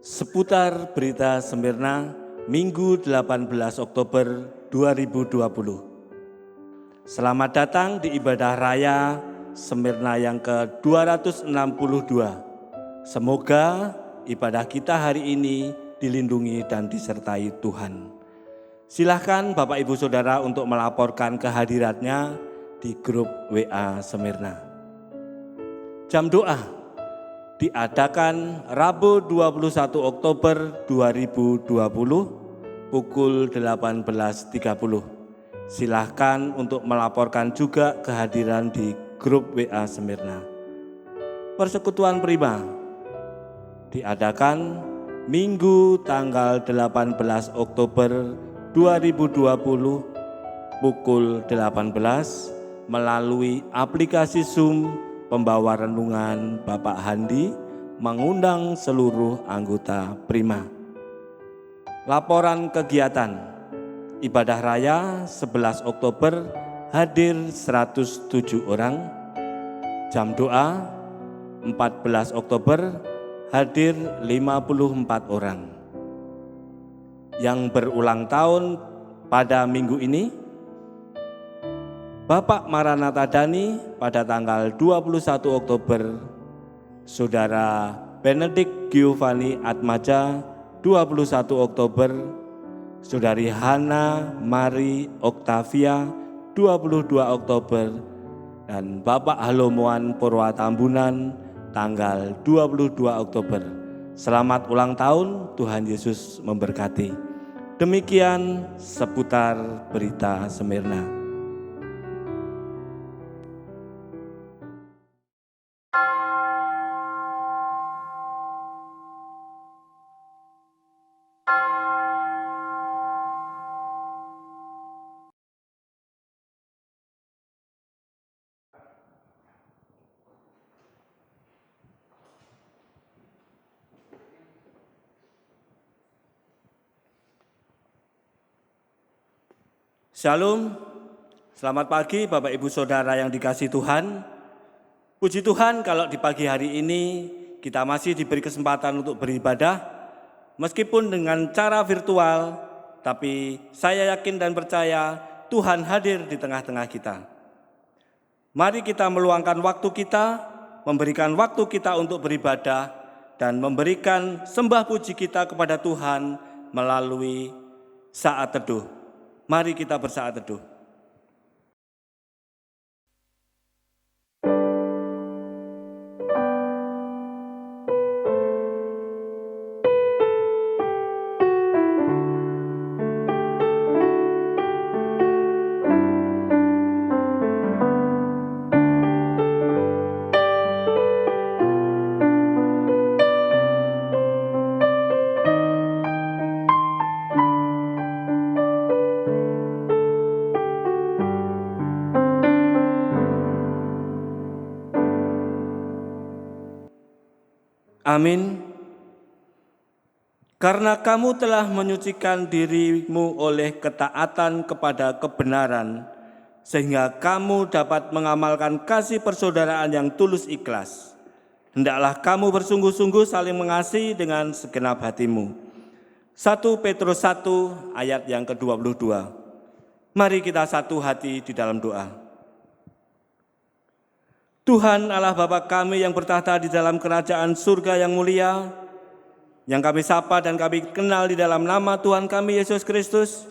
Seputar berita Semirna, Minggu 18 Oktober 2020. Selamat datang di ibadah raya Semirna yang ke-262. Semoga ibadah kita hari ini dilindungi dan disertai Tuhan. Silahkan Bapak Ibu Saudara untuk melaporkan kehadirannya di grup WA Semirna. Jam doa diadakan Rabu 21 Oktober 2020 pukul 18.30. Silahkan untuk melaporkan juga kehadiran di grup WA Semirna. Persekutuan Prima diadakan Minggu tanggal 18 Oktober 2020 pukul 18 melalui aplikasi Zoom. Pembawa renungan Bapak Handi mengundang seluruh anggota Prima. Laporan kegiatan ibadah raya 11 Oktober hadir 107 orang. Jam doa 14 Oktober hadir 54 orang. Yang berulang tahun pada minggu ini Bapak Maranatha Dhani pada tanggal 21 Oktober, Saudara Benedict Giovanni Atmaja 21 Oktober, Saudari Hana Mari Oktavia 22 Oktober, dan Bapak Halomoan Purwatambunan tanggal 22 Oktober. Selamat ulang tahun, Tuhan Yesus memberkati. Demikian seputar berita Semirna. Shalom, selamat pagi Bapak Ibu Saudara yang dikasihi Tuhan. Puji Tuhan kalau di pagi hari ini kita masih diberi kesempatan untuk beribadah, meskipun dengan cara virtual, tapi saya yakin dan percaya Tuhan hadir di tengah-tengah kita. Mari kita meluangkan waktu kita, memberikan waktu kita untuk beribadah, dan memberikan sembah puji kita kepada Tuhan melalui saat teduh. Mari kita bersaat teduh. Amin. Karena kamu telah menyucikan dirimu oleh ketaatan kepada kebenaran, sehingga kamu dapat mengamalkan kasih persaudaraan yang tulus ikhlas. Hendaklah kamu bersungguh-sungguh saling mengasihi dengan segenap hatimu. 1 Petrus 1 ayat yang ke-22. Mari kita satu hati di dalam doa. Tuhan Allah Bapa kami yang bertahta di dalam kerajaan surga yang mulia, yang kami sapa dan kami kenal di dalam nama Tuhan kami Yesus Kristus,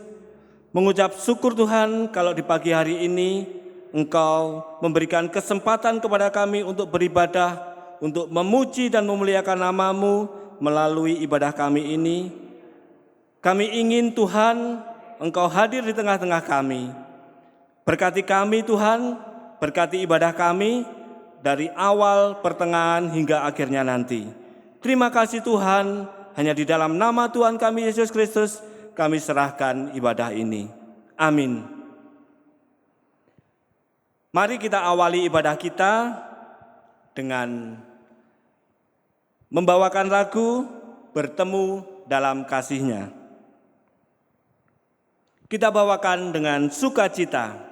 mengucap syukur Tuhan kalau di pagi hari ini Engkau memberikan kesempatan kepada kami untuk beribadah, untuk memuji dan memuliakan nama-Mu melalui ibadah kami ini. Kami ingin Tuhan Engkau hadir di tengah-tengah kami. Berkati kami Tuhan, berkati ibadah kami, dari awal, pertengahan, hingga akhirnya nanti. Terima kasih Tuhan, hanya di dalam nama Tuhan kami Yesus Kristus, kami serahkan ibadah ini. Amin. Mari kita awali ibadah kita dengan membawakan lagu Bertemu dalam Kasih-Nya. Kita bawakan dengan sukacita.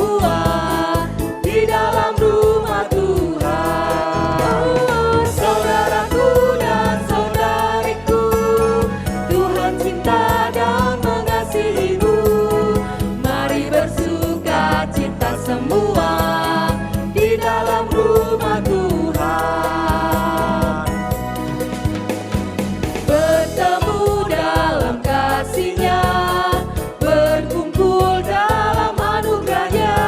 semua di dalam rumah Tuhan. Saudaraku dan saudariku, Tuhan cinta dan mengasihimu. Mari bersuka cita semua di dalam rumah Tuhan. Bertemu dalam kasih-Nya, berkumpul dalam anugerah-Nya,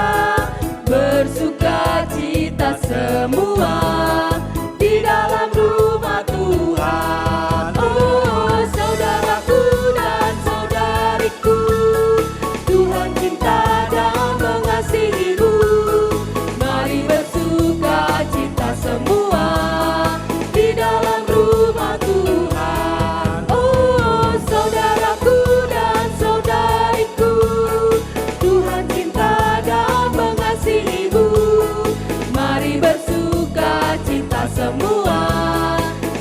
bersuka cita semua di dalam rumah Tuhan. Oh, saudaraku dan saudariku, Tuhan cinta dan mengasihimu. Mari bersuka cita semua di dalam rumah Tuhan. Oh, saudaraku dan saudariku, Tuhan cinta dan mengasihimu. Mari bersuka cita semua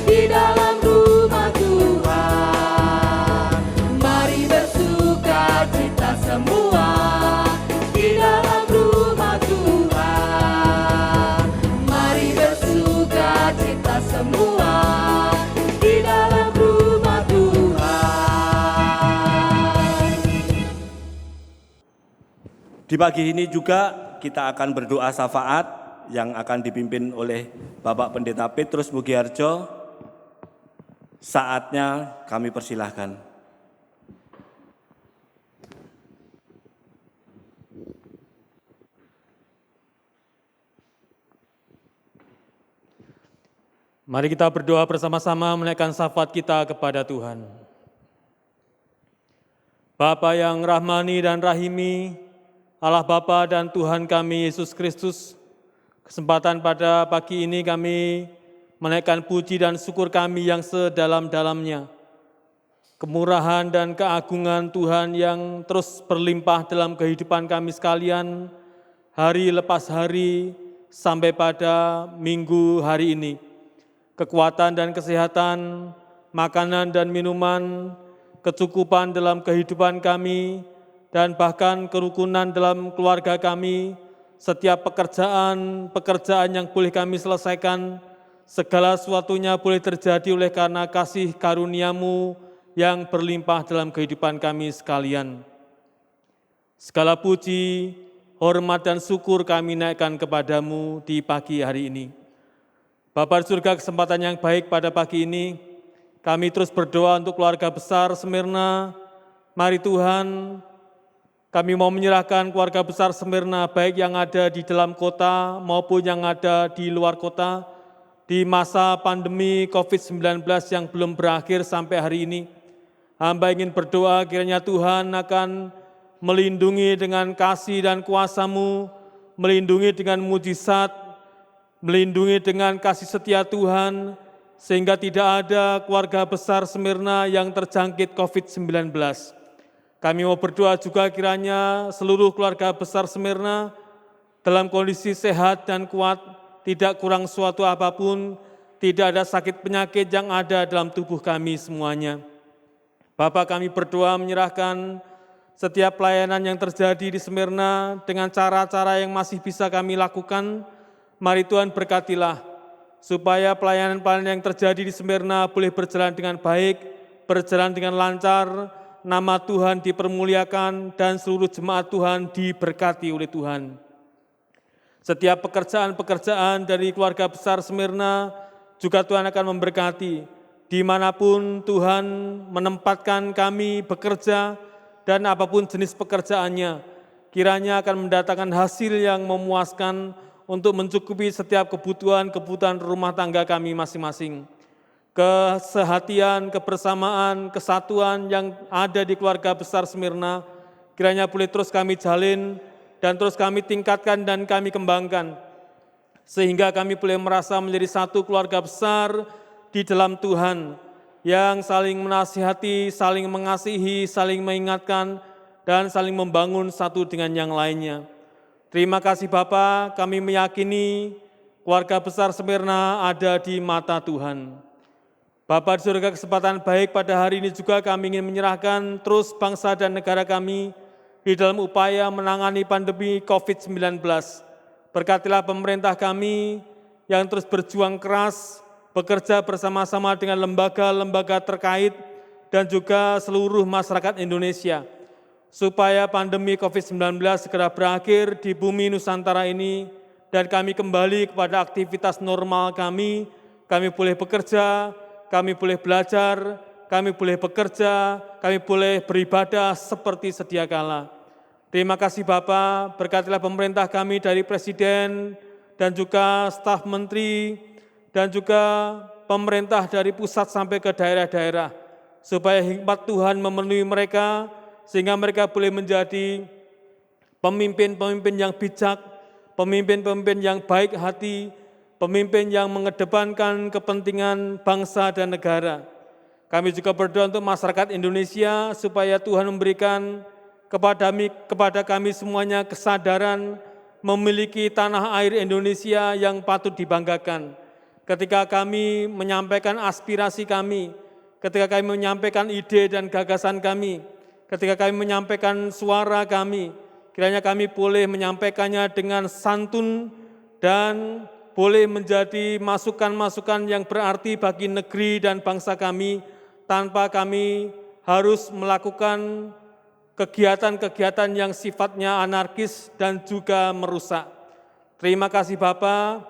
di dalam rumah Tuhan. Mari bersuka cita semua di dalam rumah Tuhan. Mari bersuka cita semua di dalam rumah Tuhan. Di pagi ini juga kita akan berdoa syafaat yang akan dipimpin oleh Bapak Pendeta Petrus Mugiarjo. Saatnya kami persilahkan. Mari kita berdoa bersama-sama menaikkan syafaat kita kepada Tuhan. Bapa yang rahmani dan rahimi, Allah Bapa dan Tuhan kami Yesus Kristus, kesempatan pada pagi ini kami menaikkan puji dan syukur kami yang sedalam-dalamnya. Kemurahan dan keagungan Tuhan yang terus berlimpah dalam kehidupan kami sekalian, hari lepas hari sampai pada minggu hari ini. Kekuatan dan kesehatan, makanan dan minuman, kecukupan dalam kehidupan kami, dan bahkan kerukunan dalam keluarga kami, setiap pekerjaan yang boleh kami selesaikan, segala sesuatunya boleh terjadi oleh karena kasih karunia-Mu yang berlimpah dalam kehidupan kami sekalian. Segala puji, hormat dan syukur kami naikkan kepadamu di pagi hari ini. Bapa di surga, kesempatan yang baik pada pagi ini, kami terus berdoa untuk keluarga besar Smyrna. Mari Tuhan, kami mau menyerahkan keluarga besar Smyrna, baik yang ada di dalam kota maupun yang ada di luar kota, di masa pandemi COVID-19 yang belum berakhir sampai hari ini. Hamba ingin berdoa kiranya Tuhan akan melindungi dengan kasih dan kuasa-Mu, melindungi dengan mujizat, melindungi dengan kasih setia Tuhan, sehingga tidak ada keluarga besar Smyrna yang terjangkit COVID-19. Kami mau berdoa juga kiranya seluruh keluarga besar Smyrna dalam kondisi sehat dan kuat, tidak kurang suatu apapun, tidak ada sakit penyakit yang ada dalam tubuh kami semuanya. Bapak, kami berdoa menyerahkan setiap pelayanan yang terjadi di Smyrna dengan cara-cara yang masih bisa kami lakukan. Mari Tuhan berkatilah, supaya pelayanan-pelayanan yang terjadi di Smyrna boleh berjalan dengan baik, berjalan dengan lancar, nama Tuhan dipermuliakan, dan seluruh jemaat Tuhan diberkati oleh Tuhan. Setiap pekerjaan-pekerjaan dari keluarga besar Smyrna juga Tuhan akan memberkati, dimanapun Tuhan menempatkan kami bekerja, dan apapun jenis pekerjaannya, kiranya akan mendatangkan hasil yang memuaskan, untuk mencukupi setiap kebutuhan rumah tangga kami masing-masing. Kesehatian, kebersamaan, kesatuan yang ada di keluarga besar Smyrna, kiranya boleh terus kami jalin dan terus kami tingkatkan dan kami kembangkan. Sehingga kami boleh merasa menjadi satu keluarga besar di dalam Tuhan, yang saling menasihati, saling mengasihi, saling mengingatkan, dan saling membangun satu dengan yang lainnya. Terima kasih Bapa, kami meyakini keluarga besar Smyrna ada di mata Tuhan. Bapa di surga, kesempatan baik pada hari ini juga kami ingin menyerahkan terus bangsa dan negara kami di dalam upaya menangani pandemi COVID-19. Berkatilah pemerintah kami yang terus berjuang keras, bekerja bersama-sama dengan lembaga-lembaga terkait dan juga seluruh masyarakat Indonesia, supaya pandemi COVID-19 segera berakhir di bumi Nusantara ini dan kami kembali kepada aktivitas normal kami boleh bekerja, kami boleh belajar, kami boleh bekerja, kami boleh beribadah seperti sedia kala. Terima kasih Bapak, berkatilah pemerintah kami dari Presiden dan juga staf menteri dan juga pemerintah dari pusat sampai ke daerah-daerah, supaya hikmat Tuhan memenuhi mereka, sehingga mereka boleh menjadi pemimpin-pemimpin yang bijak, pemimpin-pemimpin yang baik hati, pemimpin yang mengedepankan kepentingan bangsa dan negara. Kami juga berdoa untuk masyarakat Indonesia supaya Tuhan memberikan kepada kami semuanya kesadaran memiliki tanah air Indonesia yang patut dibanggakan. Ketika kami menyampaikan aspirasi kami, ketika kami menyampaikan ide dan gagasan kami, ketika kami menyampaikan suara kami, kiranya kami boleh menyampaikannya dengan santun dan boleh menjadi masukan-masukan yang berarti bagi negeri dan bangsa kami, tanpa kami harus melakukan kegiatan-kegiatan yang sifatnya anarkis dan juga merusak. Terima kasih Bapak,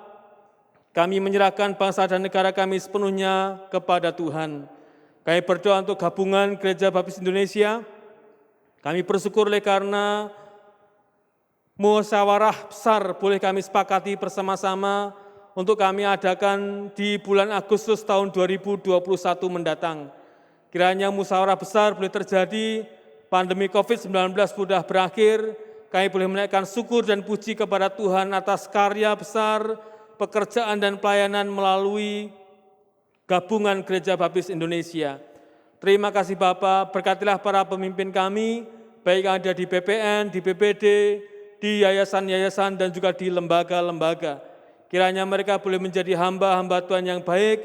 kami menyerahkan bangsa dan negara kami sepenuhnya kepada Tuhan. Kami berdoa untuk gabungan Gereja Baptis Indonesia. Kami bersyukur oleh karena musyawarah besar boleh kami sepakati bersama-sama untuk kami adakan di bulan Agustus tahun 2021 mendatang. Kiranya musyawarah besar boleh terjadi, pandemi COVID-19 sudah berakhir, kami boleh menaikkan syukur dan puji kepada Tuhan atas karya besar, pekerjaan dan pelayanan melalui gabungan Gereja Baptis Indonesia. Terima kasih Bapak, berkatilah para pemimpin kami, baik yang ada di BPN, di BPD, di yayasan-yayasan dan juga di lembaga-lembaga. Kiranya mereka boleh menjadi hamba-hamba Tuhan yang baik,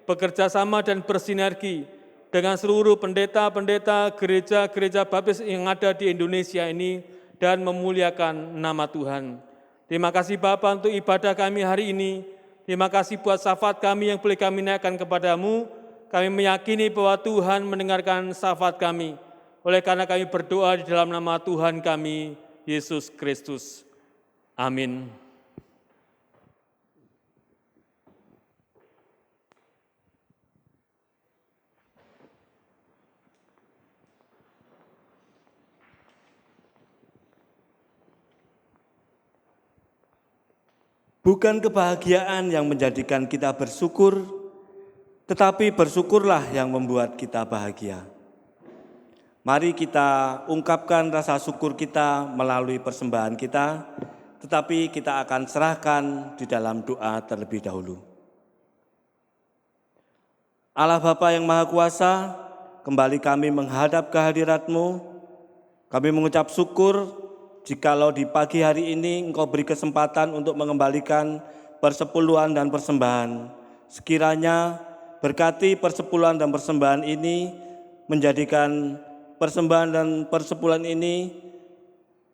bekerja sama dan bersinergi dengan seluruh pendeta-pendeta gereja-gereja baptis yang ada di Indonesia ini dan memuliakan nama Tuhan. Terima kasih Bapak untuk ibadah kami hari ini. Terima kasih buat syafaat kami yang boleh kami naikkan kepadamu. Kami meyakini bahwa Tuhan mendengarkan syafaat kami. Oleh karena kami berdoa di dalam nama Tuhan kami, Yesus Kristus. Amin. Bukan kebahagiaan yang menjadikan kita bersyukur, tetapi bersyukurlah yang membuat kita bahagia. Mari kita ungkapkan rasa syukur kita melalui persembahan kita, tetapi kita akan serahkan di dalam doa terlebih dahulu. Allah Bapa yang Maha Kuasa, kembali kami menghadap kehadirat-Mu. Kami mengucap syukur jikalau di pagi hari ini Engkau beri kesempatan untuk mengembalikan persepuluhan dan persembahan. Sekiranya berkati persepuluhan dan persembahan ini, menjadikan persembahan dan persepuluhan ini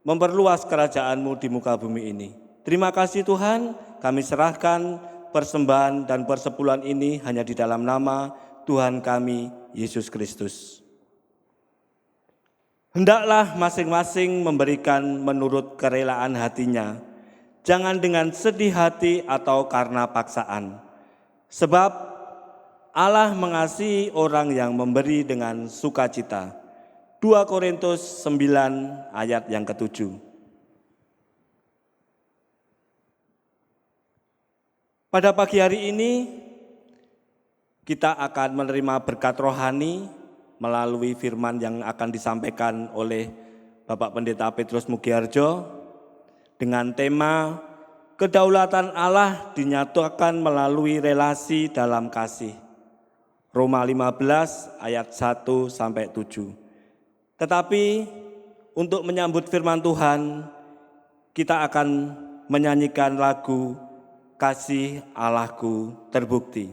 memperluas kerajaan-Mu di muka bumi ini. Terima kasih Tuhan, kami serahkan persembahan dan persepuluhan ini hanya di dalam nama Tuhan kami, Yesus Kristus. Hendaklah masing-masing memberikan menurut kerelaan hatinya, jangan dengan sedih hati atau karena paksaan. Sebab Allah mengasihi orang yang memberi dengan sukacita. 2 Korintus 9 ayat yang ke-7. Pada pagi hari ini kita akan menerima berkat rohani melalui firman yang akan disampaikan oleh Bapak Pendeta Petrus Mugiharjo dengan tema kedaulatan Allah dinyatakan melalui relasi dalam kasih. Roma 15 ayat 1 sampai 7. Tetapi untuk menyambut firman Tuhan, kita akan menyanyikan lagu Kasih Allahku Terbukti.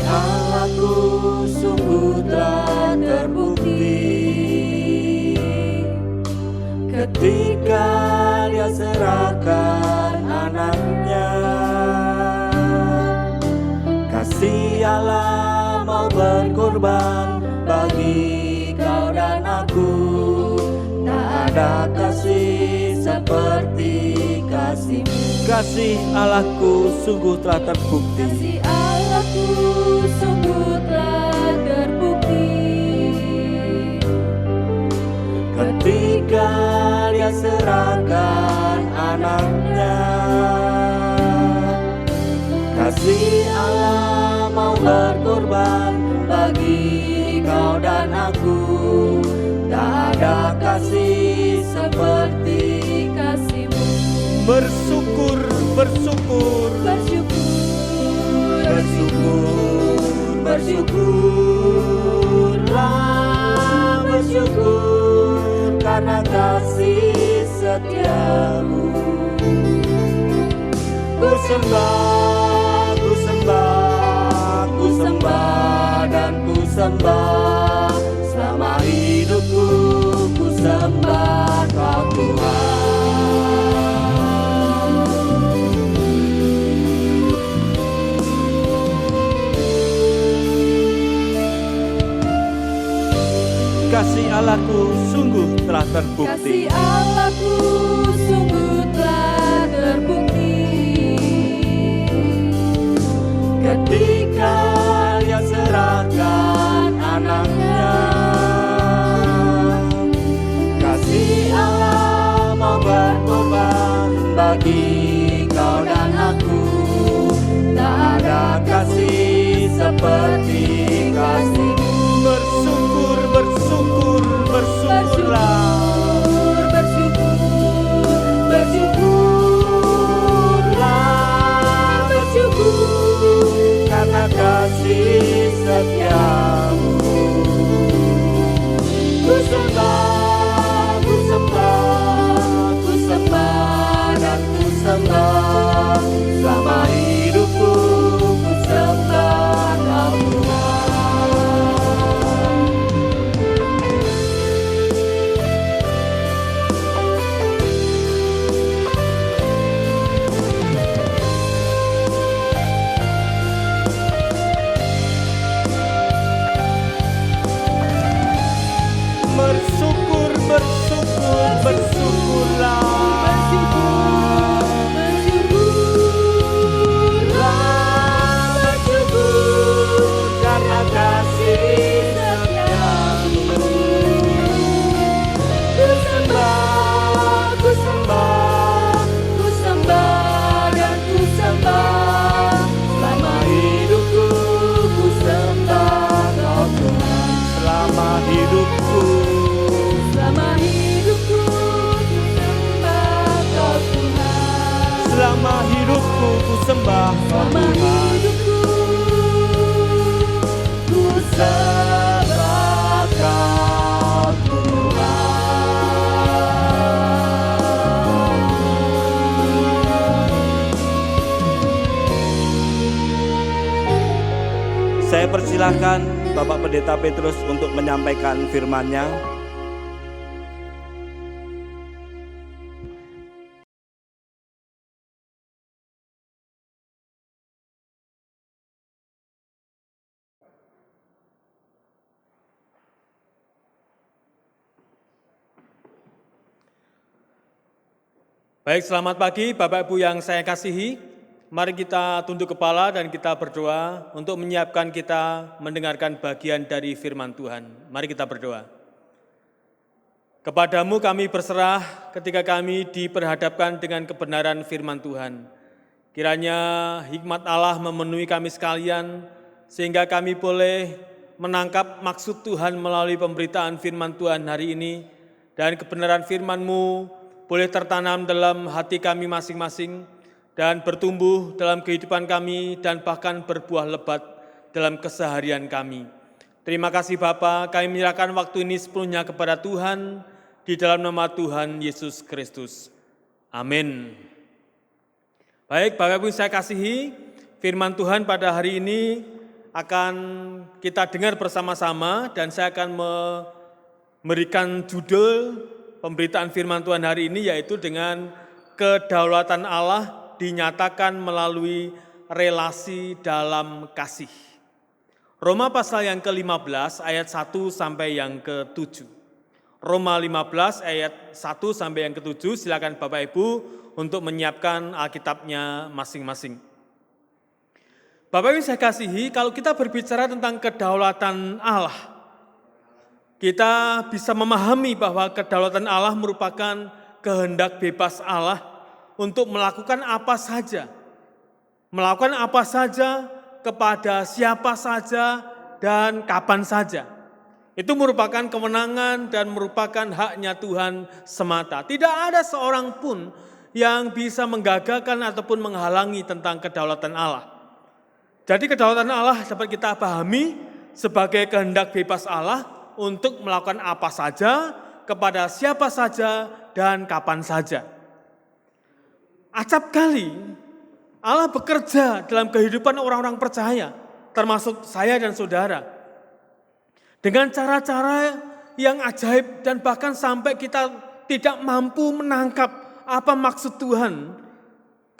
Allahku sungguh telah terbukti ketika Dia serahkan anaknya. Kasih Allah mau berkorban bagi kau dan aku. Tak ada kasih seperti kasih-Mu. Kasih Allahku sungguh telah terbukti. Kasih Allahku sungguh telah terbukti ketika Dia serahkan anaknya. Kasih Allah mau berkorban bagi kau dan aku. Tak ada kasih seperti kasih-Mu. Bersyukur, bersyukur, Bersyukur, bersyukur, bersyukurlah, bersyukur karena kasih setia-Mu. Ku sembah, ku sembah, ku sembah dan ku sembah. Selama hidupku ku sembah Kau Tuhan. kasih Allahku sungguh telah terbukti. Kasih Allahku sungguh telah terbukti ketika Dia serahkan anaknya. Kasih Allah mau berkorban bagi kau dan aku. Tak ada kasih seperti kasih-Mu. Bersyukur, bersyukur, bersyukurlah. Bersyukurlah, bersyukur karena kasih setia-Mu. Ku sembah, ku sembah, ku sembah dan ku sembah. Selama hidupku ku sembah Kau Tuhan. Bersyukur, bersyukur, bersyukurlah. Bersyukurlah, bersyukur karena kasih setia-Mu. Ku sembah, ku sembah, ku sembah dan ku sembah. Selama hidupku ku sembah Kau Tuhan. Selama hidupku, Selama hidupku ku sembah Kau Tuhan. selama hidupku ku sembah Kau Selama Tuhan. hidupku ku sembah Kau Tuhan. Saya persilahkan Bapak Pendeta Petrus untuk menyampaikan firman-Nya. Baik, selamat pagi Bapak Ibu yang saya kasihi. Mari kita tunduk kepala dan kita berdoa untuk menyiapkan kita mendengarkan bagian dari firman Tuhan. Mari kita berdoa. Kepadamu kami berserah ketika kami diperhadapkan dengan kebenaran firman Tuhan. Kiranya hikmat Allah memenuhi kami sekalian, sehingga kami boleh menangkap maksud Tuhan melalui pemberitaan firman Tuhan hari ini, dan kebenaran firman-Mu boleh tertanam dalam hati kami masing-masing, dan bertumbuh dalam kehidupan kami, dan bahkan berbuah lebat dalam keseharian kami. Terima kasih Bapa, kami menyerahkan waktu ini sepenuhnya kepada Tuhan, di dalam nama Tuhan Yesus Kristus. Amin. Baik, Bapak Ibu saya kasihi, firman Tuhan pada hari ini akan kita dengar bersama-sama dan saya akan memberikan judul pemberitaan firman Tuhan hari ini yaitu dengan kedaulatan Allah dinyatakan melalui relasi dalam kasih. Roma pasal yang ke-15 ayat 1 sampai yang ke-7. Roma 15 ayat 1 sampai yang ke-7, silakan Bapak Ibu untuk menyiapkan Alkitabnya masing-masing. Bapak Ibu saya kasihi, kalau kita berbicara tentang kedaulatan Allah, kita bisa memahami bahwa kedaulatan Allah merupakan kehendak bebas Allah untuk melakukan apa saja. Melakukan apa saja, kepada siapa saja, dan kapan saja. Itu merupakan kewenangan dan merupakan haknya Tuhan semata. Tidak ada seorang pun yang bisa menggagalkan ataupun menghalangi tentang kedaulatan Allah. Jadi kedaulatan Allah dapat kita pahami sebagai kehendak bebas Allah untuk melakukan apa saja, kepada siapa saja, dan kapan saja. Acap kali Allah bekerja dalam kehidupan orang-orang percaya, termasuk saya dan saudara, dengan cara-cara yang ajaib dan bahkan sampai kita tidak mampu menangkap apa maksud Tuhan.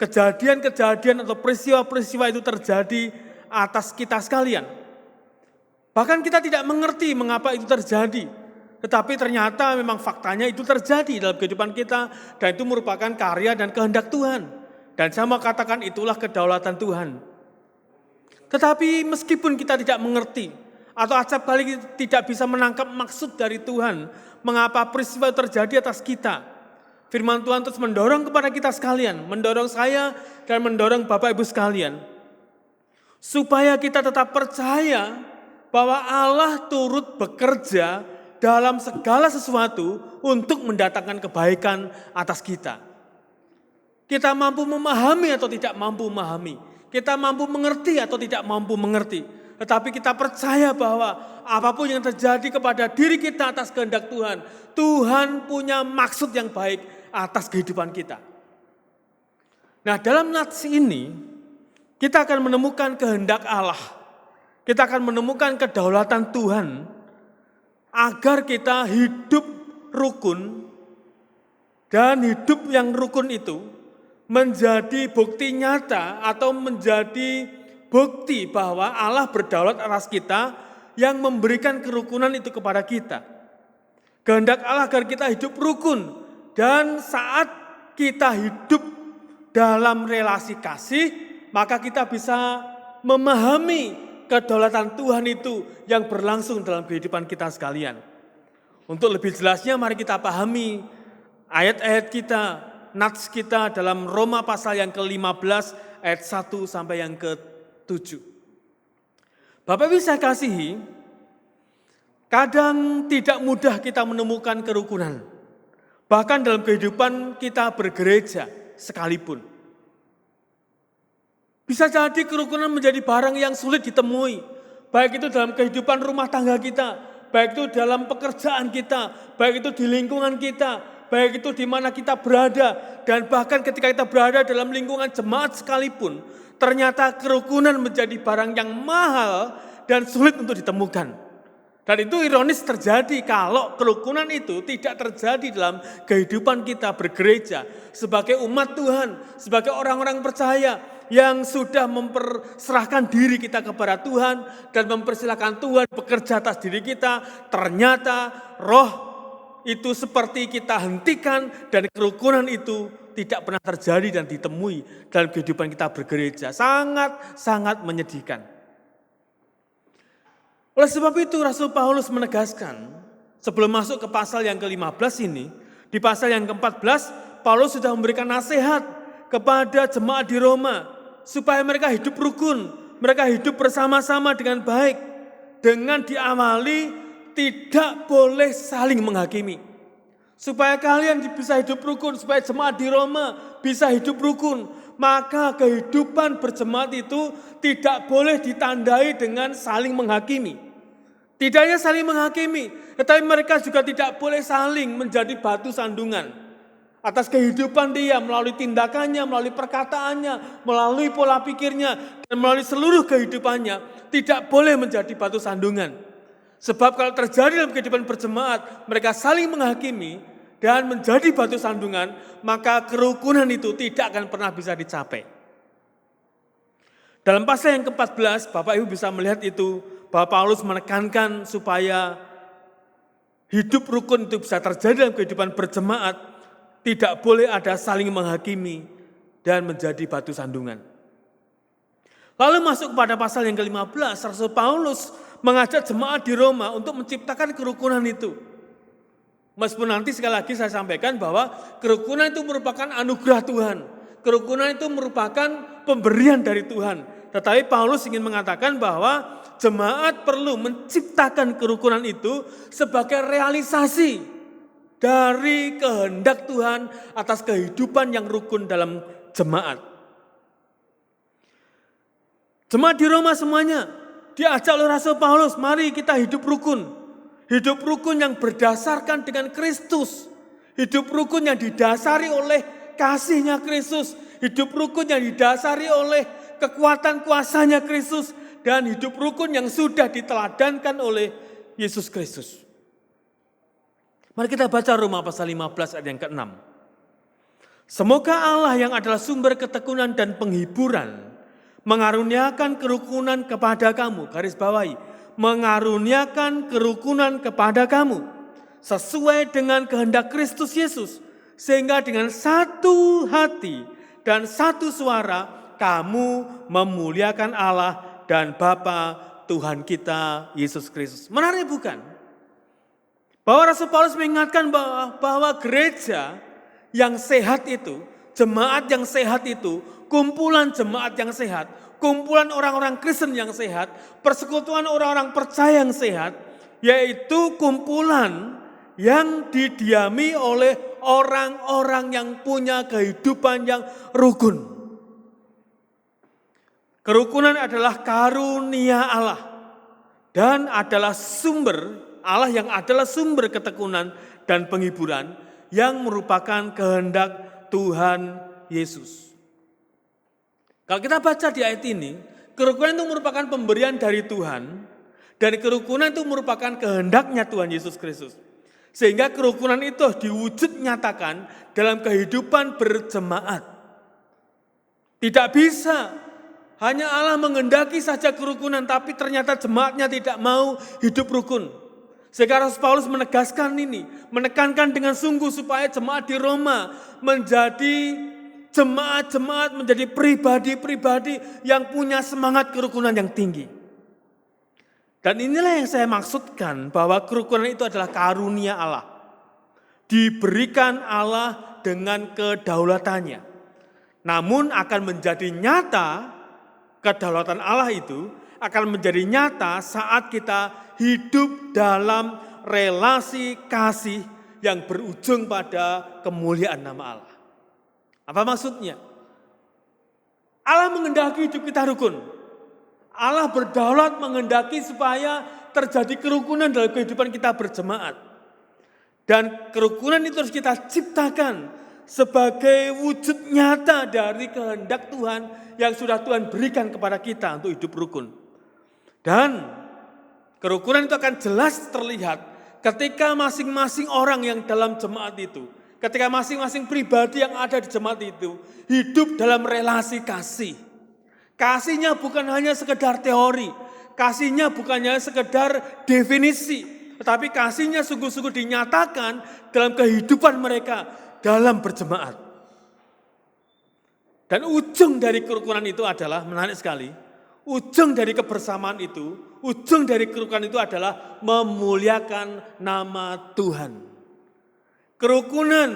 Kejadian-kejadian atau peristiwa-peristiwa itu terjadi atas kita sekalian. Bahkan kita tidak mengerti mengapa itu terjadi. Tetapi ternyata memang faktanya itu terjadi dalam kehidupan kita. Dan itu merupakan karya dan kehendak Tuhan. Dan saya mau katakan itulah kedaulatan Tuhan. Tetapi meskipun kita tidak mengerti, atau acap kali tidak bisa menangkap maksud dari Tuhan, mengapa peristiwa terjadi atas kita, firman Tuhan terus mendorong kepada kita sekalian, mendorong saya dan mendorong Bapak Ibu sekalian, supaya kita tetap percaya bahwa Allah turut bekerja dalam segala sesuatu untuk mendatangkan kebaikan atas kita. Kita mampu memahami atau tidak mampu memahami, kita mampu mengerti atau tidak mampu mengerti, tetapi kita percaya bahwa apapun yang terjadi kepada diri kita atas kehendak Tuhan, Tuhan punya maksud yang baik atas kehidupan kita. Nah, dalam nats ini kita akan menemukan kehendak Allah. Kita akan menemukan kedaulatan Tuhan agar kita hidup rukun, dan hidup yang rukun itu menjadi bukti nyata atau menjadi bukti bahwa Allah berdaulat atas kita yang memberikan kerukunan itu kepada kita. Kehendak Allah agar kita hidup rukun. Dan saat kita hidup dalam relasi kasih, maka kita bisa memahami kedaulatan Tuhan itu yang berlangsung dalam kehidupan kita sekalian. Untuk lebih jelasnya mari kita pahami ayat-ayat kita, nats kita dalam Roma pasal yang ke-15 ayat 1 sampai yang ke-7. Bapak Ibu saya kasihi, kadang tidak mudah kita menemukan kerukunan. Bahkan dalam kehidupan kita bergereja sekalipun. Bisa jadi kerukunan menjadi barang yang sulit ditemui. Baik itu dalam kehidupan rumah tangga kita, baik itu dalam pekerjaan kita, baik itu di lingkungan kita, baik itu di mana kita berada. Dan bahkan ketika kita berada dalam lingkungan jemaat sekalipun, ternyata kerukunan menjadi barang yang mahal dan sulit untuk ditemukan. Dan itu ironis terjadi kalau kerukunan itu tidak terjadi dalam kehidupan kita bergereja sebagai umat Tuhan, sebagai orang-orang percaya yang sudah memperserahkan diri kita kepada Tuhan dan mempersilahkan Tuhan bekerja atas diri kita. Ternyata roh itu seperti kita hentikan dan kerukunan itu tidak pernah terjadi dan ditemui dalam kehidupan kita bergereja. Sangat-sangat menyedihkan. Oleh sebab itu Rasul Paulus menegaskan, sebelum masuk ke pasal yang ke-15 ini, di pasal yang ke-14, Paulus sudah memberikan nasihat kepada jemaat di Roma, supaya mereka hidup rukun, mereka hidup bersama-sama dengan baik, dengan diawali tidak boleh saling menghakimi. Supaya kalian bisa hidup rukun, supaya jemaat di Roma bisa hidup rukun, maka kehidupan berjemaat itu tidak boleh ditandai dengan saling menghakimi. Tidak hanya saling menghakimi, tetapi mereka juga tidak boleh saling menjadi batu sandungan. atas kehidupan dia melalui tindakannya, melalui perkataannya, melalui pola pikirnya, dan melalui seluruh kehidupannya tidak boleh menjadi batu sandungan. Sebab kalau terjadi dalam kehidupan berjemaat, mereka saling menghakimi dan menjadi batu sandungan, maka kerukunan itu tidak akan pernah bisa dicapai. Dalam pasal yang ke-14, Bapak Ibu bisa melihat itu, bahwa Paulus menekankan supaya hidup rukun itu bisa terjadi dalam kehidupan berjemaat, tidak boleh ada saling menghakimi dan menjadi batu sandungan. Lalu masuk kepada pasal yang ke-15, Rasul Paulus mengajak jemaat di Roma untuk menciptakan kerukunan itu. Meskipun nanti sekali lagi saya sampaikan bahwa kerukunan itu merupakan anugerah Tuhan. Kerukunan itu merupakan pemberian dari Tuhan. Tetapi Paulus ingin mengatakan bahwa jemaat perlu menciptakan kerukunan itu sebagai realisasi dari kehendak Tuhan atas kehidupan yang rukun dalam jemaat. Jemaat di Roma semuanya diajak oleh Rasul Paulus, mari kita hidup rukun. Hidup rukun yang berdasarkan dengan Kristus. Hidup rukun yang didasari oleh kasih-Nya Kristus. Hidup rukun yang didasari oleh kekuatan kuasa-Nya Kristus. Dan hidup rukun yang sudah diteladankan oleh Yesus Kristus. Mari kita baca Roma pasal 15 ayat yang ke-6. Semoga Allah yang adalah sumber ketekunan dan penghiburan mengaruniakan kerukunan kepada kamu, garis bawahi, mengaruniakan kerukunan kepada kamu sesuai dengan kehendak Kristus Yesus, sehingga dengan satu hati dan satu suara kamu memuliakan Allah dan Bapa Tuhan kita Yesus Kristus. Menarik bukan? Bahwa Rasul Paulus mengingatkan bahwa gereja yang sehat itu, jemaat yang sehat itu, kumpulan jemaat yang sehat, kumpulan orang-orang Kristen yang sehat, persekutuan orang-orang percaya yang sehat, yaitu kumpulan yang didiami oleh orang-orang yang punya kehidupan yang rukun. Kerukunan adalah karunia Allah dan adalah sumber Allah yang adalah sumber ketekunan dan penghiburan yang merupakan kehendak Tuhan Yesus. Kalau kita baca di ayat ini, kerukunan itu merupakan pemberian dari Tuhan, dan kerukunan itu merupakan kehendaknya Tuhan Yesus Kristus. Sehingga kerukunan itu diwujud nyatakan dalam kehidupan berjemaat. Tidak bisa hanya Allah mengendaki saja kerukunan, tapi ternyata jemaatnya tidak mau hidup rukun. Sehingga Rasul Paulus menegaskan ini, menekankan dengan sungguh supaya jemaat di Roma menjadi jemaat-jemaat, menjadi pribadi-pribadi yang punya semangat kerukunan yang tinggi. Dan inilah yang saya maksudkan bahwa kerukunan itu adalah karunia Allah. Diberikan Allah dengan kedaulatannya. Namun akan menjadi nyata, kedaulatan Allah itu akan menjadi nyata saat kita hidup dalam relasi kasih yang berujung pada kemuliaan nama Allah. Apa maksudnya? Allah mengendaki hidup kita rukun. Allah berdaulat mengendaki supaya terjadi kerukunan dalam kehidupan kita berjemaat. Dan kerukunan itu harus kita ciptakan sebagai wujud nyata dari kehendak Tuhan yang sudah Tuhan berikan kepada kita untuk hidup rukun. Dan kerukunan itu akan jelas terlihat ketika masing-masing orang yang dalam jemaat itu, ketika masing-masing pribadi yang ada di jemaat itu hidup dalam relasi kasih. Kasihnya bukan hanya sekedar teori, kasihnya bukan hanya sekedar definisi, tetapi kasihnya sungguh-sungguh dinyatakan dalam kehidupan mereka dalam berjemaat. Dan ujung dari kerukunan itu adalah, menarik sekali, ujung dari kebersamaan itu, ujung dari kerukunan itu adalah memuliakan nama Tuhan. Kerukunan,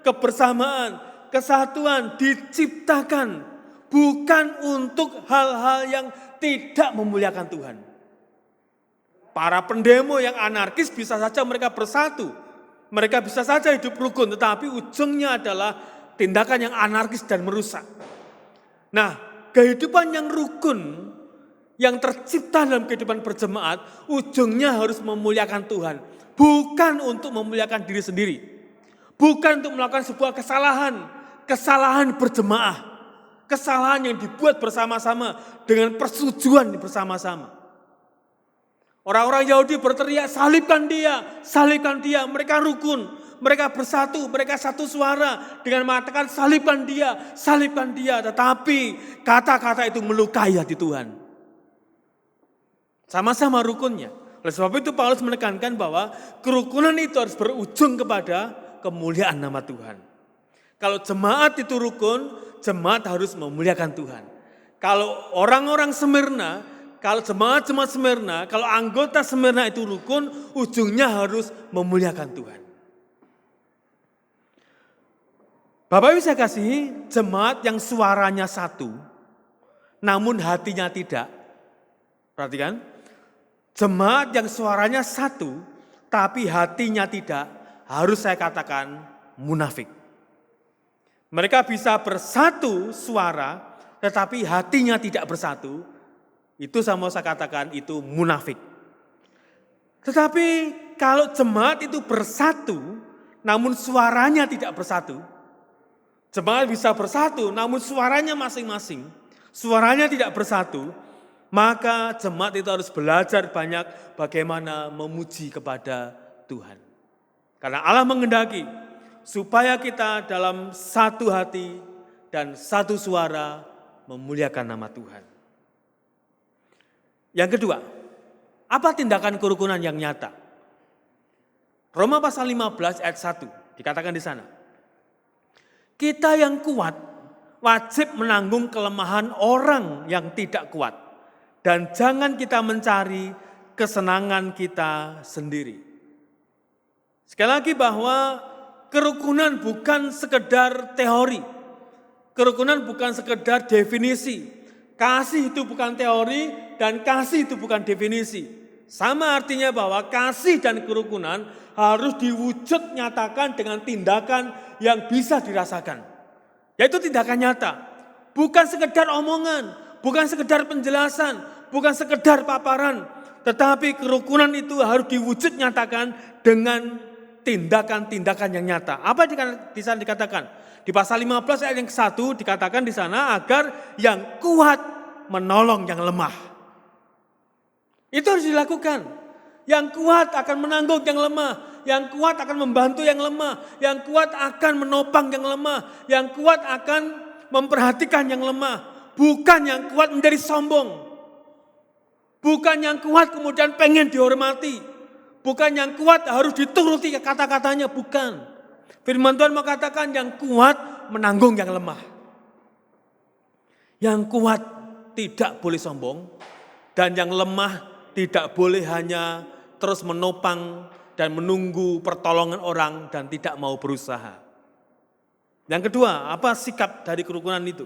kebersamaan, kesatuan diciptakan bukan untuk hal-hal yang tidak memuliakan Tuhan. Para pendemo yang anarkis bisa saja mereka bersatu, mereka bisa saja hidup rukun, tetapi ujungnya adalah tindakan yang anarkis dan merusak. Nah, kehidupan yang rukun, yang tercipta dalam kehidupan berjemaat, ujungnya harus memuliakan Tuhan. Bukan untuk memuliakan diri sendiri. Bukan untuk melakukan sebuah kesalahan berjemaah. Kesalahan yang dibuat bersama-sama dengan persetujuan bersama-sama. Orang-orang Yahudi berteriak, salibkan dia, mereka rukun, mereka bersatu, mereka satu suara dengan mengatakan salibkan dia. Tetapi kata-kata itu melukai hati Tuhan. Sama-sama rukunnya. Oleh sebab itu Paulus menekankan bahwa kerukunan itu harus berujung kepada kemuliaan nama Tuhan. Kalau jemaat itu rukun, jemaat harus memuliakan Tuhan. Kalau orang-orang Smyrna, kalau jemaat-jemaat Smyrna, kalau anggota Smyrna itu rukun, ujungnya harus memuliakan Tuhan. Bapak Ibu saya kasihi, jemaat yang suaranya satu, namun hatinya tidak. Perhatikan, jemaat yang suaranya satu, tapi hatinya tidak, harus saya katakan munafik. Mereka bisa bersatu suara, tetapi hatinya tidak bersatu. Itu sama saya katakan itu munafik. Tetapi kalau jemaat itu bersatu, namun suaranya tidak bersatu. Jemaat bisa bersatu, namun suaranya masing-masing. Suaranya tidak bersatu, maka jemaat itu harus belajar banyak bagaimana memuji kepada Tuhan. Karena Allah menghendaki supaya kita dalam satu hati dan satu suara memuliakan nama Tuhan. Yang kedua, apa tindakan kerukunan yang nyata? Roma pasal 15 ayat 1 dikatakan di sana. Kita yang kuat wajib menanggung kelemahan orang yang tidak kuat. Dan jangan kita mencari kesenangan kita sendiri. Sekali lagi bahwa kerukunan bukan sekedar teori. Kerukunan bukan sekedar definisi. Kasih itu bukan teori dan kasih itu bukan definisi. Sama artinya bahwa kasih dan kerukunan harus diwujud nyatakan dengan tindakan yang bisa dirasakan. Yaitu tindakan nyata. Bukan sekedar omongan, bukan sekedar penjelasan, bukan sekedar paparan. Tetapi kerukunan itu harus diwujud nyatakan dengan tindakan-tindakan yang nyata. Apa di sana dikatakan? Di pasal 15 ayat yang ke-1 dikatakan di sana agar yang kuat menolong yang lemah. Itu harus dilakukan. Yang kuat akan menanggung yang lemah. Yang kuat akan membantu yang lemah. Yang kuat akan menopang yang lemah. Yang kuat akan memperhatikan yang lemah. Bukan yang kuat menjadi sombong. Bukan yang kuat kemudian pengen dihormati. Bukan yang kuat harus dituruti kata-katanya. Bukan. Firman Tuhan mengatakan yang kuat menanggung yang lemah. Yang kuat tidak boleh sombong. Dan yang lemah tidak boleh hanya terus menopang dan menunggu pertolongan orang dan tidak mau berusaha. Yang kedua, apa sikap dari kerukunan itu?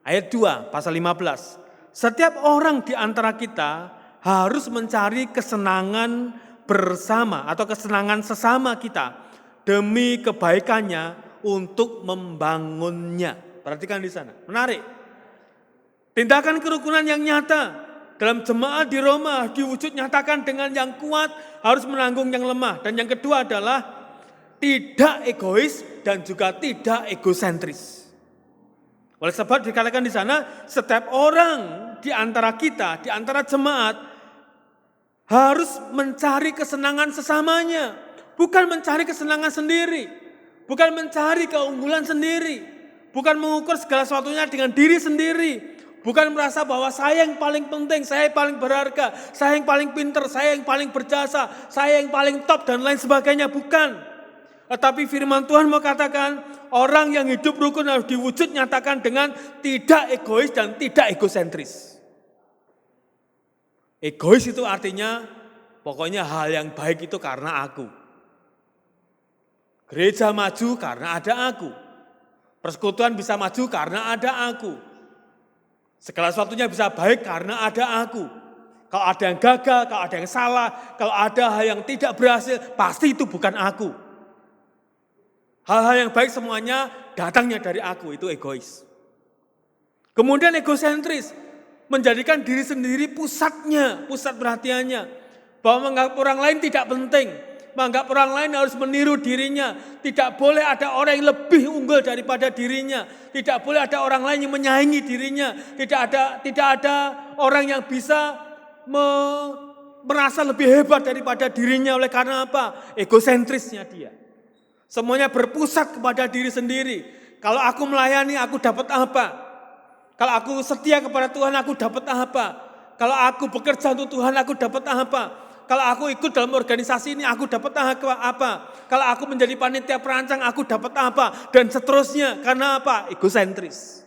Ayat 2, pasal 15. Setiap orang di antara kita harus mencari kesenangan bersama atau kesenangan sesama kita demi kebaikannya untuk membangunnya. Perhatikan di sana, menarik. Tindakan kerukunan yang nyata dalam jemaat di Roma diwujud nyatakan dengan yang kuat harus menanggung yang lemah. Dan yang kedua adalah tidak egois dan juga tidak egosentris. Oleh sebab dikatakan di sana setiap orang di antara kita, di antara jemaat harus mencari kesenangan sesamanya. Bukan mencari kesenangan sendiri. Bukan mencari keunggulan sendiri. Bukan mengukur segala sesuatunya dengan diri sendiri. Bukan merasa bahwa saya yang paling penting, saya yang paling berharga, saya yang paling pinter, saya yang paling berjasa, saya yang paling top dan lain sebagainya. Bukan. Tetapi firman Tuhan mau katakan orang yang hidup rukun harus diwujud nyatakan dengan tidak egois dan tidak egosentris. Egois itu artinya pokoknya hal yang baik itu karena aku. Gereja maju karena ada aku. Persekutuan bisa maju karena ada aku. Segala sesuatunya bisa baik karena ada aku. Kalau ada yang gagal, kalau ada yang salah, kalau ada hal yang tidak berhasil, pasti itu bukan aku. Hal-hal yang baik semuanya datangnya dari aku, itu egois. Kemudian egosentris, menjadikan diri sendiri pusatnya, pusat perhatiannya. Bahwa menganggap orang lain tidak penting. menganggap orang lain harus meniru dirinya. Tidak boleh ada orang yang lebih unggul daripada dirinya. Tidak boleh ada orang lain yang menyaingi dirinya. Tidak ada orang yang bisa merasa lebih hebat daripada dirinya. Oleh karena apa? Egosentrisnya dia. Semuanya berpusat kepada diri sendiri. Kalau aku melayani, aku dapat apa? Kalau aku setia kepada Tuhan, aku dapat apa? Kalau aku bekerja untuk Tuhan, aku dapat apa? Kalau aku ikut dalam organisasi ini, aku dapat apa? Kalau aku menjadi panitia perancang, aku dapat apa? Dan seterusnya. Karena apa? Egosentris.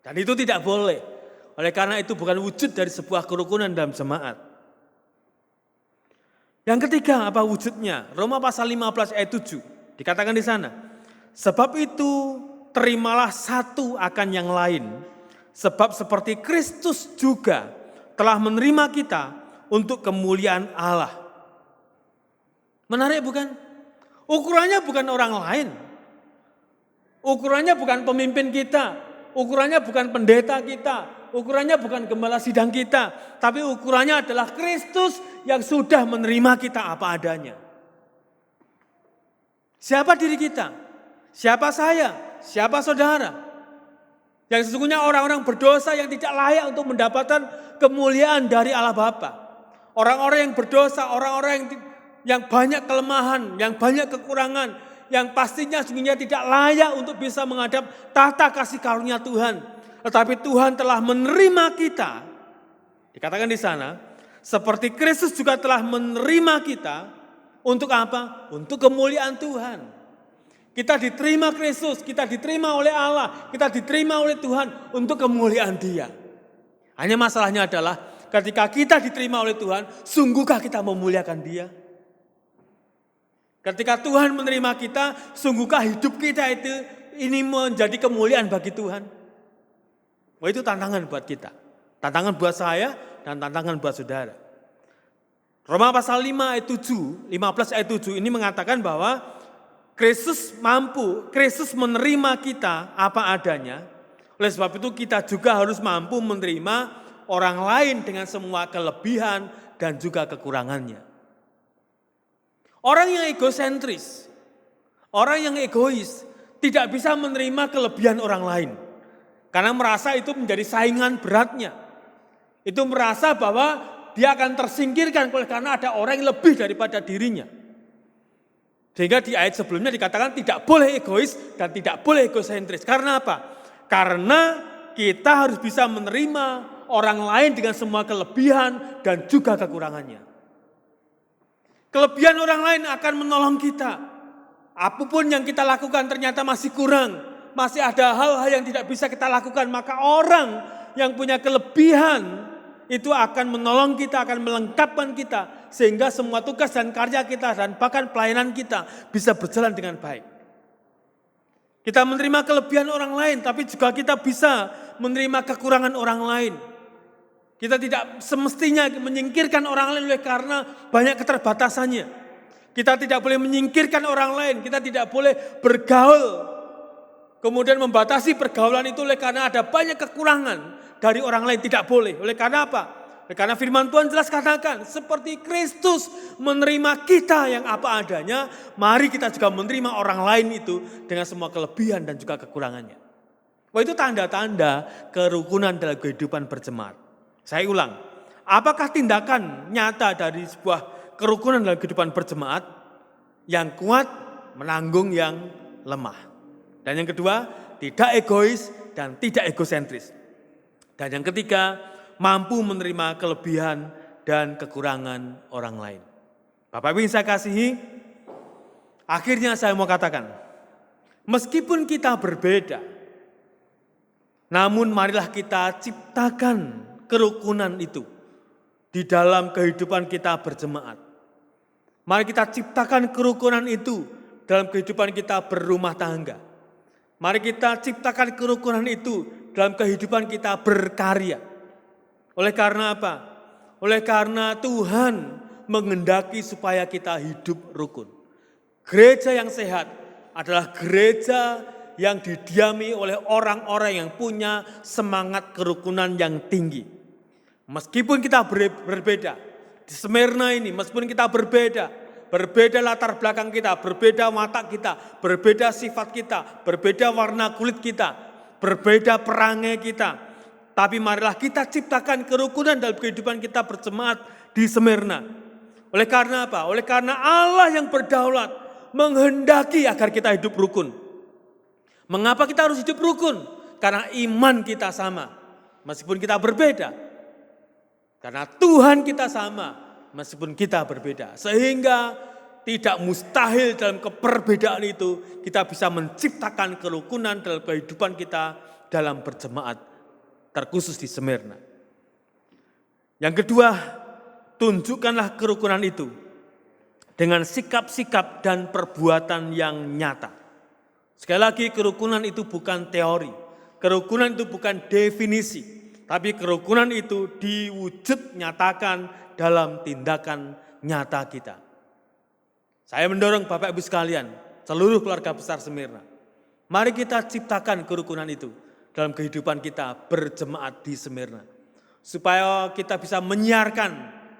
Dan itu tidak boleh. Oleh karena itu bukan wujud dari sebuah kerukunan dalam jemaat. Yang ketiga, apa wujudnya? Roma pasal 15 ayat 7. Dikatakan di sana. Sebab itu terimalah satu akan yang lain. Sebab seperti Kristus juga telah menerima kita untuk kemuliaan Allah. Menarik bukan? Ukurannya bukan orang lain. Ukurannya bukan pemimpin kita. Ukurannya bukan pendeta kita. Ukurannya bukan gembala sidang kita. Tapi ukurannya adalah Kristus yang sudah menerima kita apa adanya. Siapa diri kita? Siapa saya? Siapa saudara? Yang sesungguhnya orang-orang berdosa yang tidak layak untuk mendapatkan kemuliaan dari Allah Bapa. Orang-orang yang berdosa, orang-orang yang banyak kelemahan, yang banyak kekurangan, yang pastinya sesungguhnya tidak layak untuk bisa menghadap tahta kasih karunia Tuhan. Tetapi Tuhan telah menerima kita. Dikatakan di sana, seperti Kristus juga telah menerima kita untuk apa? Untuk kemuliaan Tuhan. Kita diterima Kristus, kita diterima oleh Allah, kita diterima oleh Tuhan untuk kemuliaan Dia. Hanya masalahnya adalah ketika kita diterima oleh Tuhan, sungguhkah kita memuliakan Dia? Ketika Tuhan menerima kita, sungguhkah hidup kita ini menjadi kemuliaan bagi Tuhan? Wah, itu tantangan buat kita. Tantangan buat saya dan tantangan buat saudara. Roma pasal 5 ayat 7, 15 ayat 7 ini mengatakan bahwa Kristus menerima kita apa adanya. Oleh sebab itu kita juga harus mampu menerima orang lain dengan semua kelebihan dan juga kekurangannya. Orang yang egosentris, orang yang egois tidak bisa menerima kelebihan orang lain. Karena merasa itu menjadi saingan beratnya. Itu merasa bahwa dia akan tersingkirkan karena ada orang yang lebih daripada dirinya. Sehingga di ayat sebelumnya dikatakan tidak boleh egois dan tidak boleh egosentris. Karena apa? Karena kita harus bisa menerima orang lain dengan semua kelebihan dan juga kekurangannya. Kelebihan orang lain akan menolong kita. Apapun yang kita lakukan ternyata masih kurang. Masih ada hal-hal yang tidak bisa kita lakukan. Maka orang yang punya kelebihan itu akan menolong kita, akan melengkapkan kita. Sehingga semua tugas dan karya kita dan bahkan pelayanan kita bisa berjalan dengan baik. Kita menerima kelebihan orang lain, tapi juga kita bisa menerima kekurangan orang lain. Kita tidak semestinya menyingkirkan orang lain oleh karena banyak keterbatasannya. Kita tidak boleh menyingkirkan orang lain, kita tidak boleh bergaul. Kemudian membatasi pergaulan itu oleh karena ada banyak kekurangan dari orang lain, tidak boleh. Oleh karena apa? Karena firman Tuhan jelas katakan, seperti Kristus menerima kita yang apa adanya, mari kita juga menerima orang lain itu dengan semua kelebihan dan juga kekurangannya. Wah, itu tanda-tanda kerukunan dalam kehidupan berjemaat. Saya ulang, apakah tindakan nyata dari sebuah kerukunan dalam kehidupan berjemaat? Yang kuat menanggung yang lemah. Dan yang kedua, tidak egois dan tidak egosentris. Dan yang ketiga, mampu menerima kelebihan dan kekurangan orang lain. Bapak Ibu yang saya kasihi, akhirnya saya mau katakan, meskipun kita berbeda, namun marilah kita ciptakan kerukunan itu di dalam kehidupan kita berjemaat. Mari kita ciptakan kerukunan itu dalam kehidupan kita berumah tangga. Mari kita ciptakan kerukunan itu dalam kehidupan kita berkarya. Oleh karena apa? Oleh karena Tuhan menghendaki supaya kita hidup rukun. Gereja yang sehat adalah gereja yang didiami oleh orang-orang yang punya semangat kerukunan yang tinggi. Meskipun kita berbeda, di Smyrna ini meskipun kita berbeda berbeda latar belakang kita, berbeda watak kita, berbeda sifat kita, berbeda warna kulit kita, berbeda perangai kita. Tapi marilah kita ciptakan kerukunan dalam kehidupan kita berjemaat di Smyrna. Oleh karena apa? Oleh karena Allah yang berdaulat menghendaki agar kita hidup rukun. Mengapa kita harus hidup rukun? Karena iman kita sama, meskipun kita berbeda. Karena Tuhan kita sama, meskipun kita berbeda. Sehingga tidak mustahil dalam keperbedaan itu kita bisa menciptakan kerukunan dalam kehidupan kita dalam berjemaat, terkhusus di Smyrna. Yang kedua, tunjukkanlah kerukunan itu dengan sikap-sikap dan perbuatan yang nyata. Sekali lagi, kerukunan itu bukan teori, kerukunan itu bukan definisi, tapi kerukunan itu diwujud nyatakan dalam tindakan nyata kita. Saya mendorong Bapak Ibu sekalian, seluruh keluarga besar Smyrna, mari kita ciptakan kerukunan itu dalam kehidupan kita berjemaat di Smyrna. Supaya kita bisa menyiarkan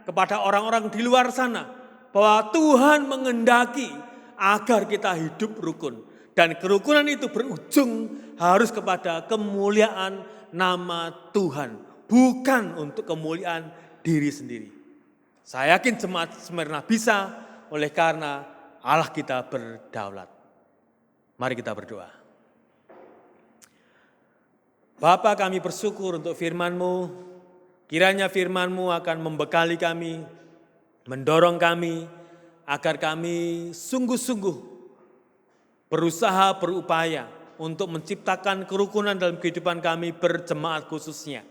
kepada orang-orang di luar sana bahwa Tuhan menghendaki agar kita hidup rukun. Dan kerukunan itu berujung harus kepada kemuliaan nama Tuhan, bukan untuk kemuliaan diri sendiri. Saya yakin jemaat Smyrna bisa, oleh karena Allah kita berdaulat. Mari kita berdoa. Bapa, kami bersyukur untuk firman-Mu. Kiranya firman-Mu akan membekali kami, mendorong kami, agar kami sungguh-sungguh berusaha, berupaya untuk menciptakan kerukunan dalam kehidupan kami berjemaat khususnya.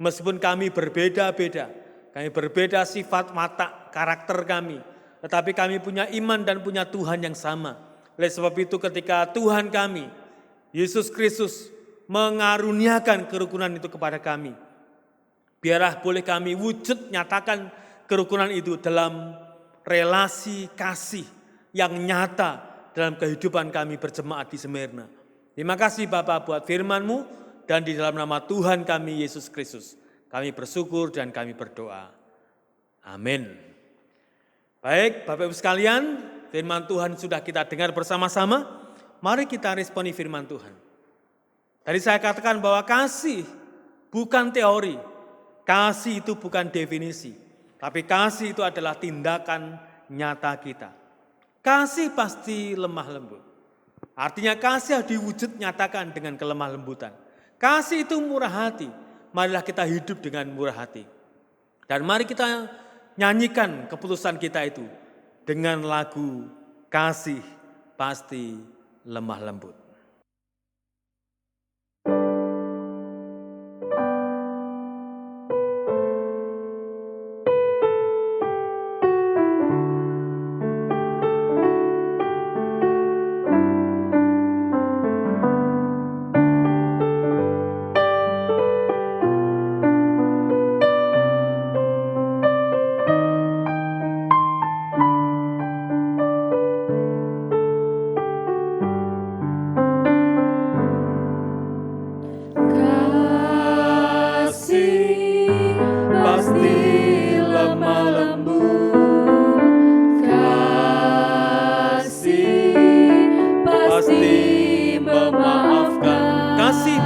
Meskipun kami berbeda-beda, kami berbeda sifat, watak, karakter kami, tetapi kami punya iman dan punya Tuhan yang sama. Oleh sebab itu ketika Tuhan kami, Yesus Kristus, mengaruniakan kerukunan itu kepada kami, biarlah boleh kami wujud nyatakan kerukunan itu dalam relasi kasih yang nyata dalam kehidupan kami berjemaat di Smyrna. Terima kasih Bapak buat firman-Mu, dan di dalam nama Tuhan kami Yesus Kristus, kami bersyukur dan kami berdoa. Amin. Baik, Bapak Ibu sekalian, firman Tuhan sudah kita dengar bersama-sama. Mari kita responi firman Tuhan. Tadi saya katakan bahwa kasih bukan teori, kasih itu bukan definisi, tapi kasih itu adalah tindakan nyata kita. Kasih pasti lemah lembut. Artinya kasih harus diwujud nyatakan dengan kelemah lembutan. Kasih itu murah hati. Marilah kita hidup dengan murah hati. Dan mari kita nyanyikan keputusan kita itu dengan lagu Kasih Pasti Lemah Lembut.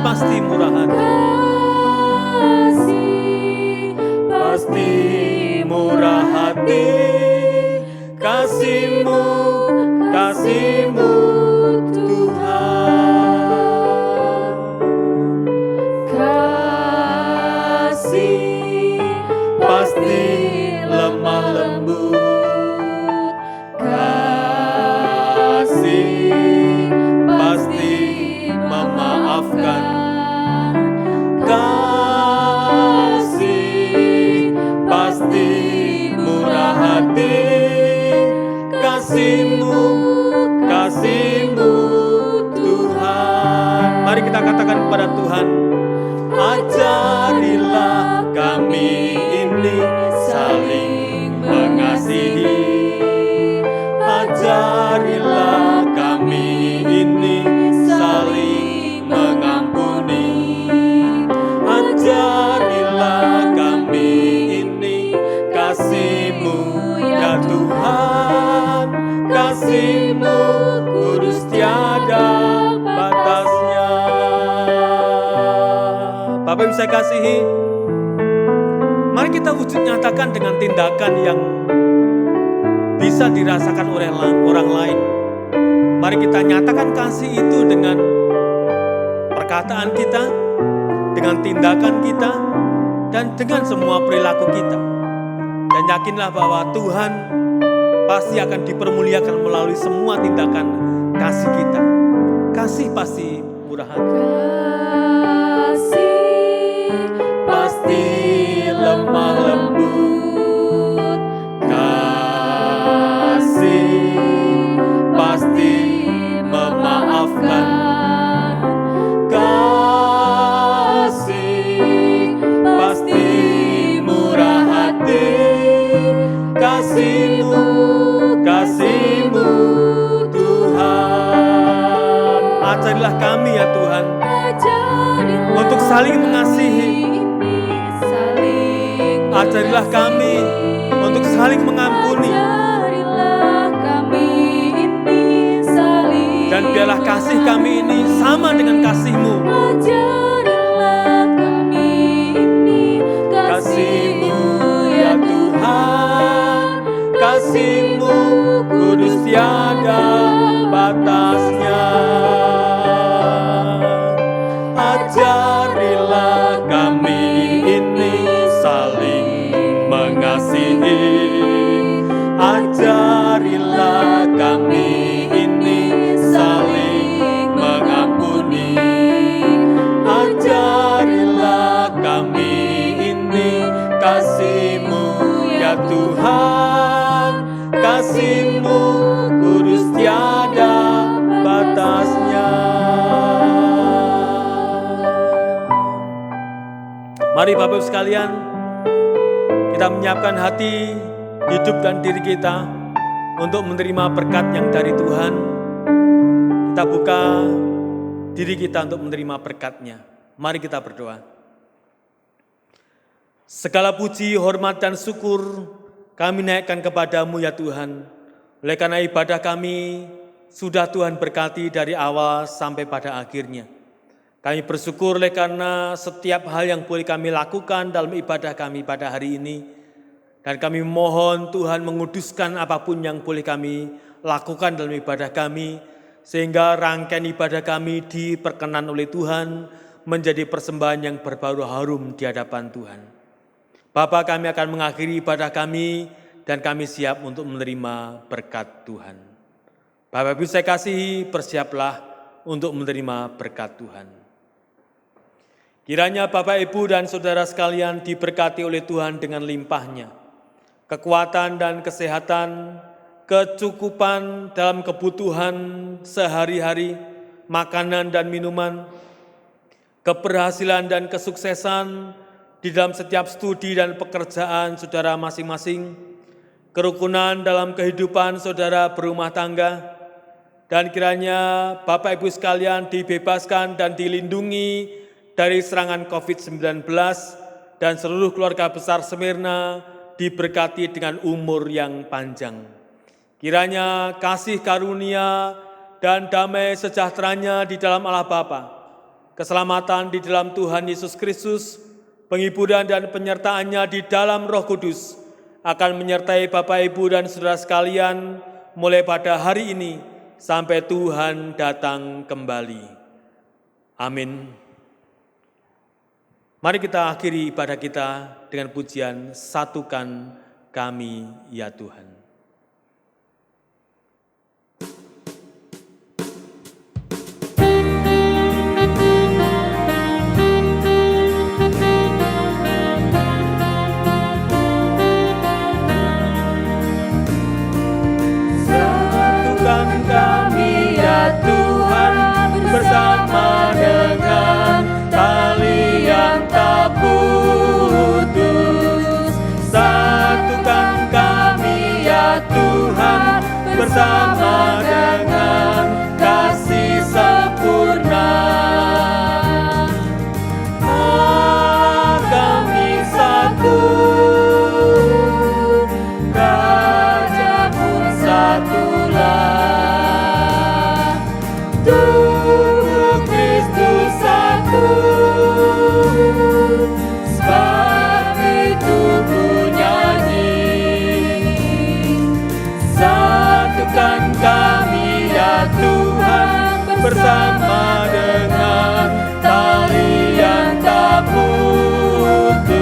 Pasti murah hati. Pasti murah hati. Kasih-Mu, kasih-Mu Tuhan. Kasih pasti lemah lembut. Kasih pasti memaafkan. Kasih pasti murah hati. Kasih-Mu, kasih-Mu Tuhan. Mari kita katakan kepada Tuhan, ajarilah kami ini saling mengasihi. Ajarilah kami ini saling mengampuni. Ajarilah kami ini kasih-Mu ya Tuhan. Ibu saya kasihi, mari kita wujud nyatakan dengan tindakan yang bisa dirasakan oleh orang lain. Mari kita nyatakan kasih itu dengan perkataan kita, dengan tindakan kita, dan dengan semua perilaku kita. Dan yakinlah bahwa Tuhan pasti akan dipermuliakan melalui semua tindakan kasih kita. Kasih pasti murah hati. Kasih pasti lemah lembut, Kasih pasti memaafkan. kasih pasti murah hati, Kasih-Mu, kasih-Mu Tuhan. Ajarilah kami ya Tuhan, ajarilah untuk saling mengasihi. ini, saling Ajarilah kami untuk saling mengampuni. Ajarilah kami ini saling Dan biarlah kasih kami ini sama dengan kasih-Mu. Ajarilah kami ini Kasih-Mu ya Tuhan, kasih-Mu kudus tiada batasnya. Ajarilah kami ini saling mengasihi. Ajarilah kami ini saling mengampuni. Ajarilah kami ini kasih-Mu ya Tuhan, kasih-Mu kudus tiada batasnya. Mari Bapak Ibu sekalian, kita menyiapkan hati, hidup dan diri kita untuk menerima berkat yang dari Tuhan. Kita buka diri kita untuk menerima berkat-Nya. Mari kita berdoa. Segala puji, hormat dan syukur kami naikkan kepadamu ya Tuhan. Oleh karena ibadah kami sudah Tuhan berkati dari awal sampai pada akhirnya. Kami bersyukur oleh karena setiap hal yang boleh kami lakukan dalam ibadah kami pada hari ini. Dan kami mohon Tuhan menguduskan apapun yang boleh kami lakukan dalam ibadah kami. Sehingga rangkaian ibadah kami diperkenan oleh Tuhan menjadi persembahan yang berbau harum di hadapan Tuhan. Bapa, kami akan mengakhiri ibadah kami dan kami siap untuk menerima berkat Tuhan. Bapak Ibu saya kasihi, bersiaplah untuk menerima berkat Tuhan. Kiranya Bapak, Ibu, dan Saudara sekalian diberkati oleh Tuhan dengan limpahnya, kekuatan dan kesehatan, kecukupan dalam kebutuhan sehari-hari, makanan dan minuman, keberhasilan dan kesuksesan di dalam setiap studi dan pekerjaan saudara masing-masing, kerukunan dalam kehidupan saudara berumah tangga, dan kiranya Bapak Ibu sekalian dibebaskan dan dilindungi dari serangan COVID-19 dan seluruh keluarga besar Smyrna diberkati dengan umur yang panjang. Kiranya kasih karunia dan damai sejahteranya di dalam Allah Bapa, keselamatan di dalam Tuhan Yesus Kristus, penghiburan dan penyertaannya di dalam Roh Kudus akan menyertai Bapak, Ibu, dan saudara sekalian mulai pada hari ini sampai Tuhan datang kembali. Amin. Mari kita akhiri ibadah kita dengan pujian Satukan Kami ya Tuhan. Satukan kami ya Tuhan bersama dengan tali yang tak putus. Satukan kami Satukan kami ya Tuhan bersama dengan tali yang tak putus.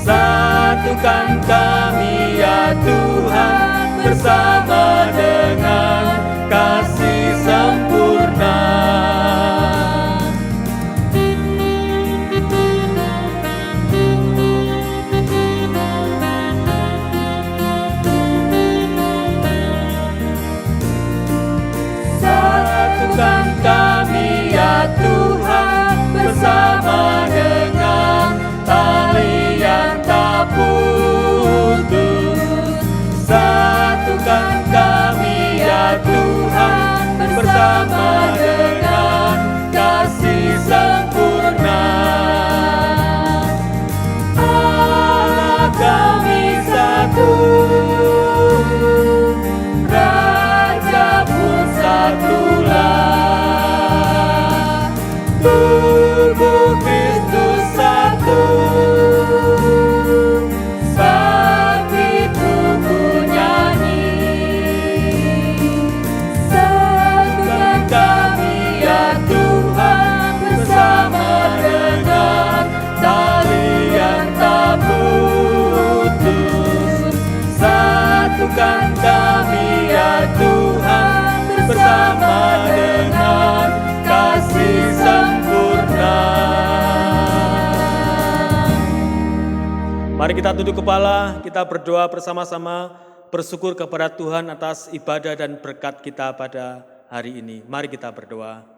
Satukan kami ya Tuhan bersama dengan kasih sempurna. Satukan kami ya Tuhan bersama dengan tali yang tak putus. Satukan kami ya Tuhan bersama dengan kasih sempurna. Allah kami satu, Raja pun satulah, tubuh Kristus satu, saat itu ku nyanyi. Satukan kami ya Tuhan bersama dengan tali yang tak putus. Satukan kami ya Tuhan bersama dengan kasih sempurna. Mari kita tunduk kepala, kita berdoa bersama-sama, bersyukur kepada Tuhan atas ibadah dan berkat kita pada hari ini. Mari kita berdoa.